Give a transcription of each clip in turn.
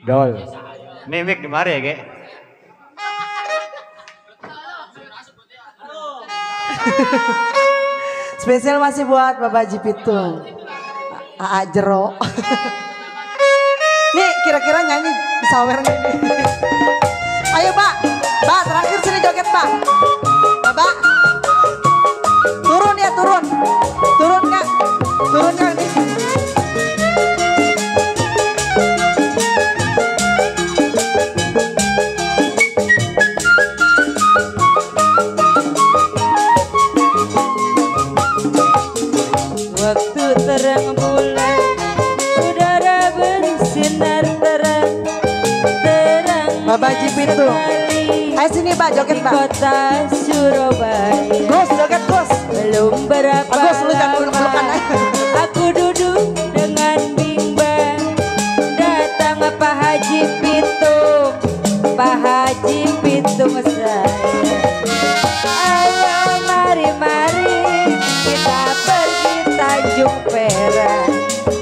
Dol. Mimik di mari ya, Ge. Spesial masih buat Bapak Haji Pitung. Aa Jero. Nih kira-kira nyanyi sawer nih. Ayo Pak. Pak terakhir sini joget Pak. Bapak. Turun ya turun. Turun Kak. Turun Kak nih. Waktu terang bulan, udara bersinar terang, terang. Bapak Haji Pitung. Ayo sini Pak joget di Pak. kota Surabaya. Gus joget Gus. Belum berapa Gus lu jangan lama peluk-pelukan aja. aku duduk dengan bimbang. Datang Pak Haji Pitung, Pak Haji Pitung saya. Ayo mari-mari kita pergi Tanjung Perak.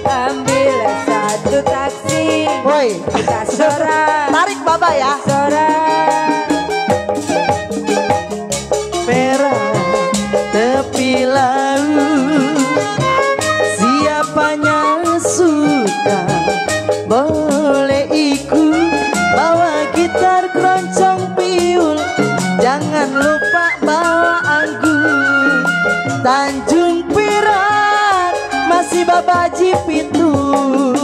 Ambil satu taksi, Woi. kita sorak. Tarik Bapak ya. Sorak. Perak tepi laut, siapanya suka boleh ikut, bawa gitar keroncong piul, jangan lupa bawa anggur. Tanjung Perak masih Bapak Haji Pitung.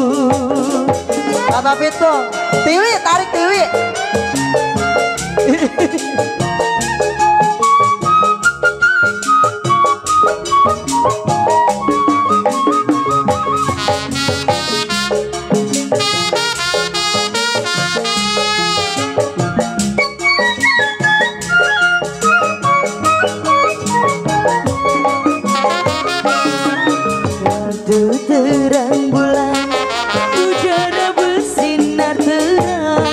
Bapak Pitung, Tiwi tarik Tiwi. Waktu terang bulan, udara bersinar terang,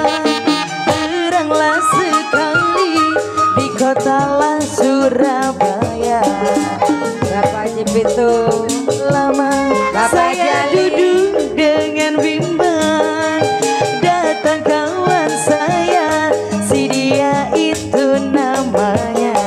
teranglah sekali di kota lah Surabaya. Bapak Haji Pitung, Lama Bapak saya Jali. duduk dengan bimbang, datang kawan saya, si dia itu namanya.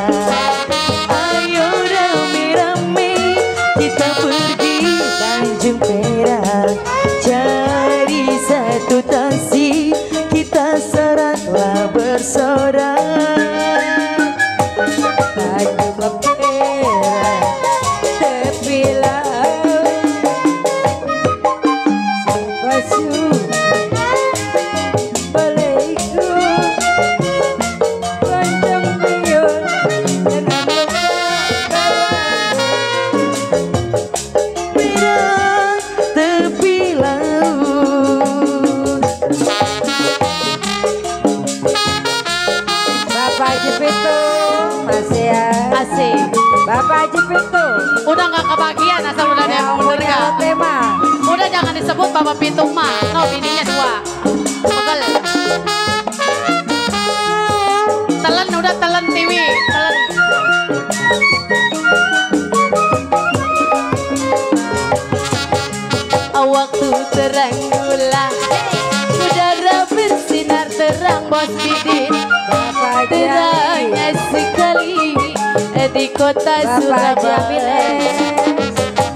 Ayo rame-rame kita pergi Tanjung Perak, cari satu taksi, kita soraklah bersorak. Tanjung Perak, tepi laut, baju boleh ikut, keroncong piul, jangan lupa Perak tepi laut. Bapak Haji Pitung, masih ya. Asik. Bapak Haji Pitung, Udah nggak kebagian asal udah ada yang mundur punya nggak? tema. Udah jangan disebut Bapak Pitung mah. No bininya dua. Pegel. Telan udah telan Tiwi. Telan. Waktu terang bulan, udara bersinar terang bos Didin. Terangnya sekali di kota Surabaya.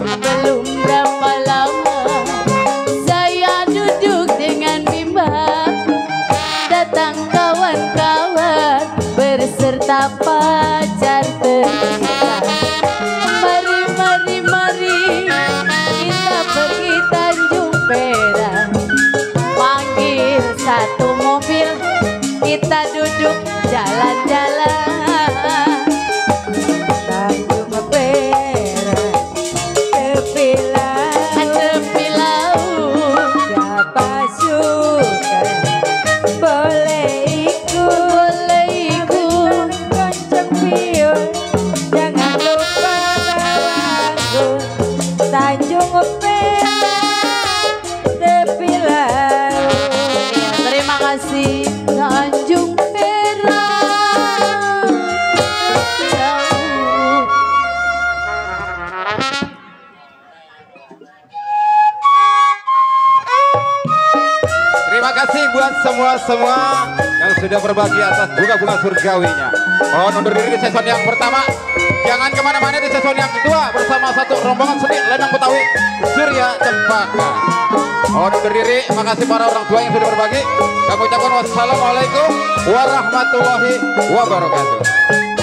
Belum berapa lama saya duduk dengan bimbang, datang kawan-kawan beserta pacar tercinta. Mari kita pergi Tanjung Perak, panggil satu mobil, kita duduk jalan-jalan. Tanjung Perak Terima kasih buat semua yang sudah berbagi atas bunga-bunga surgawinya. Mohon undur diri di season yang pertama. Jangan kemana-mana di season yang kedua bersama satu rombongan seni Lenong Betawi Surya Cempaka. Mohon undur diri. Makasih para orang tua yang sudah berbagi. Kami ucapkan wassalamualaikum warahmatullahi wabarakatuh.